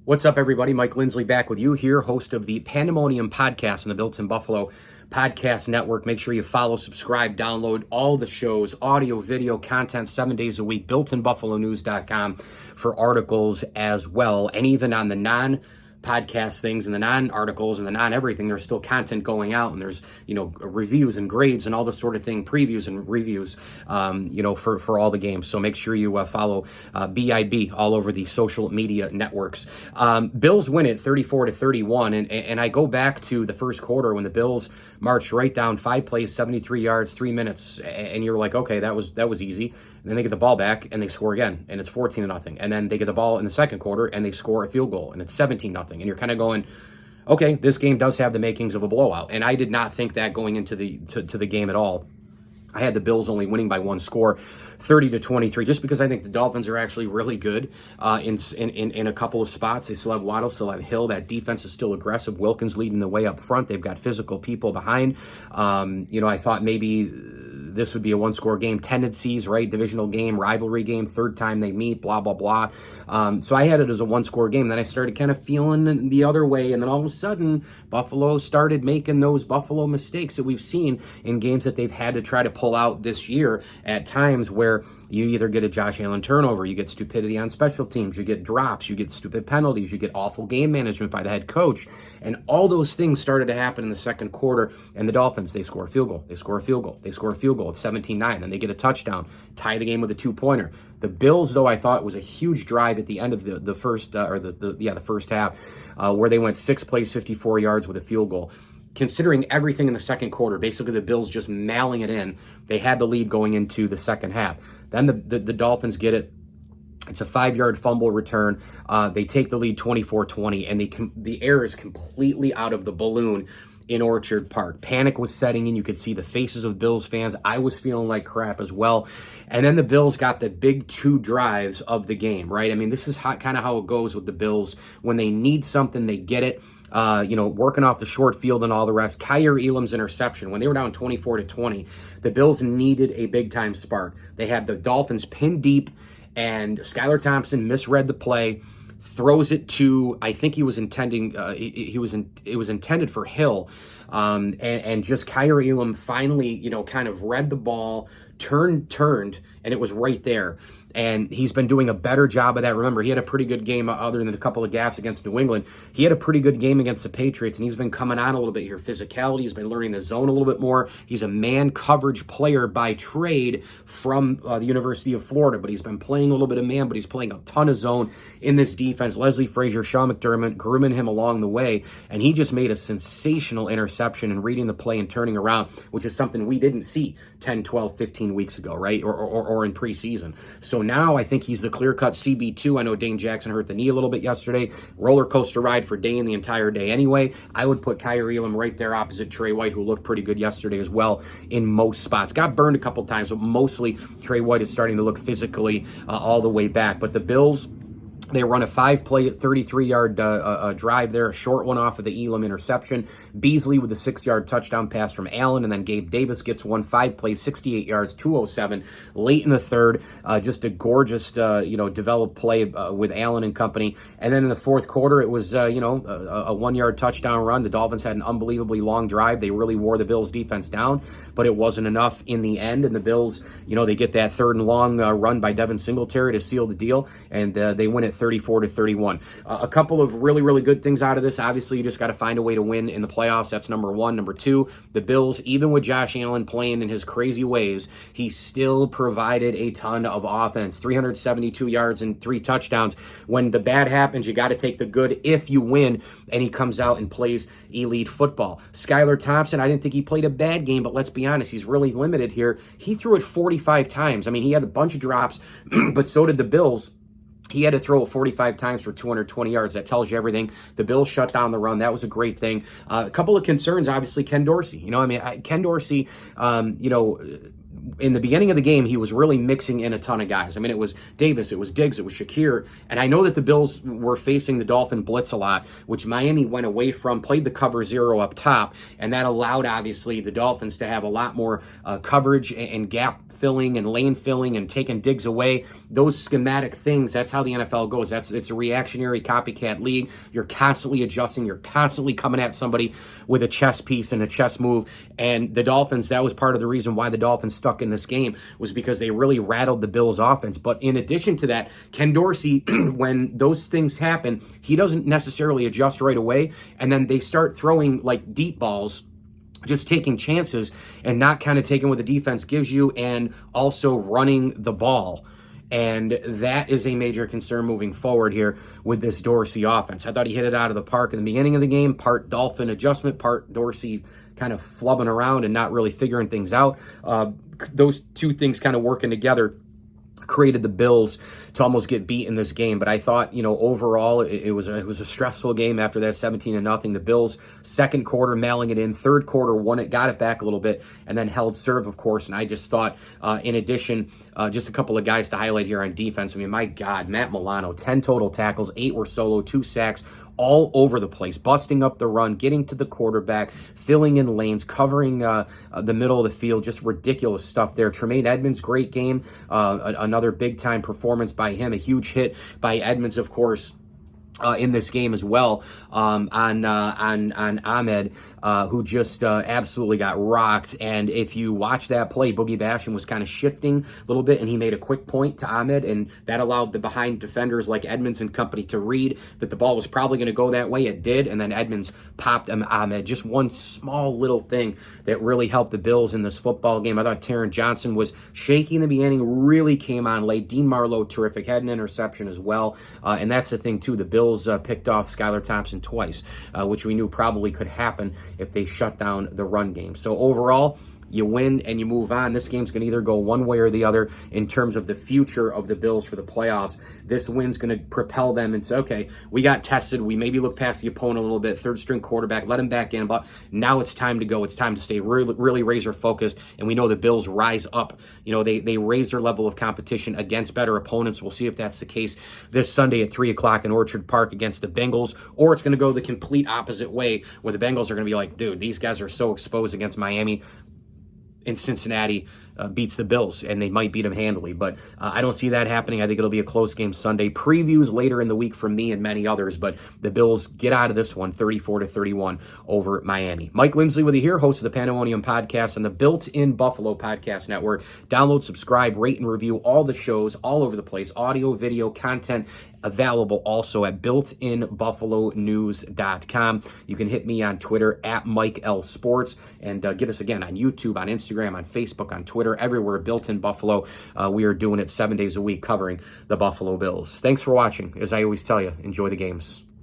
What's up, everybody? Mike Lindsley back with you here, host of the Pandemonium Podcast on the Built in Buffalo Podcast Network. Make sure you follow, subscribe, download all the shows, audio, video, content, 7 days a week, builtinbuffalonews.com for articles as well. And even on the non-podcast things and the non-articles and the non-everything, there's still content going out, and there's, reviews and grades and all this sort of thing, previews and reviews, for all the games. So make sure you follow BIB all over the social media networks. Bills win it 34-31, and I go back to the first quarter when the Bills marched right down 5 plays, 73 yards, 3 minutes, and you're like, okay, that was easy. And then they get the ball back and they score again, and it's 14-0. And then they get the ball in the second quarter and they score a field goal, and it's 17-0. And you're kind of going, okay, this game does have the makings of a blowout. And I did not think that going into the game at all. I had the Bills only winning by one score, 30-23, just because I think the Dolphins are actually really good in a couple of spots. They still have Waddle, still have Hill. That defense is still aggressive. Wilkins leading the way up front. They've got physical people behind. I thought maybe this would be a one-score game. Tendencies, right? Divisional game, rivalry game, third time they meet, blah, blah, blah. So I had it as a one-score game. Then I started kind of feeling the other way, and then all of a sudden, Buffalo started making those Buffalo mistakes that we've seen in games that they've had to try to pull out this year at times, where you either get a Josh Allen turnover, you get stupidity on special teams, you get drops, you get stupid penalties, you get awful game management by the head coach, and all those things started to happen in the second quarter. And the Dolphins, they score a field goal, they score a field goal, they score a field goal. It's 17-9, and they get a touchdown, tie the game with a 2-pointer. The Bills, though, I thought was a huge drive at the end of the first half, where they went 6 plays, 54 yards with a field goal. Considering everything in the second quarter, basically the Bills just mailing it in, they had the lead going into the second half. Then the Dolphins get it. It's a 5-yard fumble return. They take the lead 24-20, and the air is completely out of the balloon in Orchard Park. Panic was setting in. You could see the faces of Bills fans. I was feeling like crap as well. And then the Bills got the big 2 drives of the game, right? I mean, this is kind of how it goes with the Bills. When they need something, they get it. Working off the short field and all the rest. Kyer Elam's interception, when they were down 24-20, the Bills needed a big-time spark. They had the Dolphins pinned deep, and Skylar Thompson misread the play, throws it to, I think he was intending, it was intended for Hill, and just Kyer Elam finally, kind of read the ball, turned, and it was right there. And he's been doing a better job of that. Remember, he had a pretty good game other than a couple of gaffes against New England. He had a pretty good game against the Patriots, and he's been coming on a little bit here. Physicality, he's been learning the zone a little bit more. He's a man coverage player by trade from the University of Florida, but he's been playing a little bit of man, but he's playing a ton of zone in this defense. Leslie Frazier, Sean McDermott grooming him along the way, and he just made a sensational interception and reading the play and turning around, which is something we didn't see 10, 12, 15 weeks ago, right? Or in preseason. So now I think he's the clear-cut CB2. I know Dane Jackson hurt the knee a little bit yesterday. Roller coaster ride for Dane the entire day anyway. I would put Kyer Elam right there opposite Trey White, who looked pretty good yesterday as well in most spots. Got burned a couple times, but mostly Trey White is starting to look physically all the way back. But the Bills, they run a 5-play, 33-yard drive there, a short one off of the Elam interception. Beasley with a 6-yard touchdown pass from Allen, and then Gabe Davis gets one 5-play, 68 yards, 207 late in the third. Just a gorgeous, developed play with Allen and company. And then in the fourth quarter, it was, a 1-yard touchdown run. The Dolphins had an unbelievably long drive. They really wore the Bills' defense down, but it wasn't enough in the end. And the Bills, they get that 3rd and long run by Devin Singletary to seal the deal, and they win it 34-31. A couple of really, really good things out of this. Obviously, you just got to find a way to win in the playoffs. That's number one. Number two, the Bills, even with Josh Allen playing in his crazy ways, he still provided a ton of offense. 372 yards and 3 touchdowns. When the bad happens, you got to take the good if you win, and he comes out and plays elite football. Skylar Thompson, I didn't think he played a bad game, but let's be honest, he's really limited here. He threw it 45 times. I mean, he had a bunch of drops, but so did the Bills. He had to throw it 45 times for 220 yards. That tells you everything. The Bills shut down the run. That was a great thing. A couple of concerns, obviously, Ken Dorsey. Ken Dorsey, in the beginning of the game, he was really mixing in a ton of guys. I mean, it was Davis, it was Diggs, it was Shakir. And I know that the Bills were facing the Dolphin blitz a lot, which Miami went away from, played the cover zero up top, and that allowed, obviously, the Dolphins to have a lot more coverage and gap filling and lane filling and taking Diggs away. Those schematic things, that's how the NFL goes. It's a reactionary copycat league. You're constantly adjusting. You're constantly coming at somebody with a chess piece and a chess move. And the Dolphins, that was part of the reason why the Dolphins stuck in this game, was because they really rattled the Bills' offense. But in addition to that, Ken Dorsey, when those things happen, he doesn't necessarily adjust right away. And then they start throwing like deep balls, just taking chances and not kind of taking what the defense gives you, and also running the ball. And that is a major concern moving forward here with this Dorsey offense. I thought he hit it out of the park in the beginning of the game, part Dolphin adjustment, part Dorsey kind of flubbing around and not really figuring things out. Those two things kind of working together created the Bills to almost get beat in this game. But I thought, overall, it was a stressful game after that 17-0. The Bills, second quarter, mailing it in. Third quarter, won it, got it back a little bit, and then held serve, of course. And I just thought, in addition, just a couple of guys to highlight here on defense. I mean, my God, Matt Milano, 10 total tackles, 8 were solo, 2 sacks, all over the place, busting up the run, getting to the quarterback, filling in lanes, covering the middle of the field, just ridiculous stuff there. Tremaine Edmonds, great game, another big-time performance by him, a huge hit by Edmonds, of course, in this game as well, on Ahmed, who just absolutely got rocked. And if you watch that play, Boogie Basham was kind of shifting a little bit, and he made a quick point to Ahmed, and that allowed the behind defenders like Edmonds and company to read that the ball was probably going to go that way. It did, and then Edmonds popped Ahmed. Just one small little thing that really helped the Bills in this football game. I thought Taron Johnson was shaky in the beginning, really came on late. Dean Marlowe, terrific, had an interception as well. And that's the thing, too. The Bills picked off Skylar Thompson twice, which we knew probably could happen if they shut down the run game. So overall, you win and you move on. This game's going to either go one way or the other in terms of the future of the Bills for the playoffs. This win's going to propel them and say, okay, we got tested. We maybe look past the opponent a little bit, third string quarterback, let him back in, but now it's time to go. It's time to stay really razor focused. And we know the Bills rise up. They raise their level of competition against better opponents. We'll see if that's the case this Sunday at 3 o'clock in Orchard Park against the Bengals, or it's going to go the complete opposite way where the Bengals are going to be like, dude, these guys are so exposed against Miami. In Cincinnati beats the Bills, and they might beat them handily. But I don't see that happening. I think it'll be a close game Sunday. Previews later in the week from me and many others, but the Bills get out of this one 34-31 over Miami. Mike Lindsley with you here, host of the Pandemonium Podcast on the Built-in Buffalo Podcast Network. Download, subscribe, rate, and review all the shows all over the place. Audio, video, content available also at builtinbuffalonews.com. You can hit me on Twitter at Mike L Sports, and get us again on YouTube, on Instagram, on Facebook, on Twitter, everywhere. Built in Buffalo. We are doing it 7 days a week, covering the Buffalo Bills. Thanks for watching. As I always tell you, enjoy the games.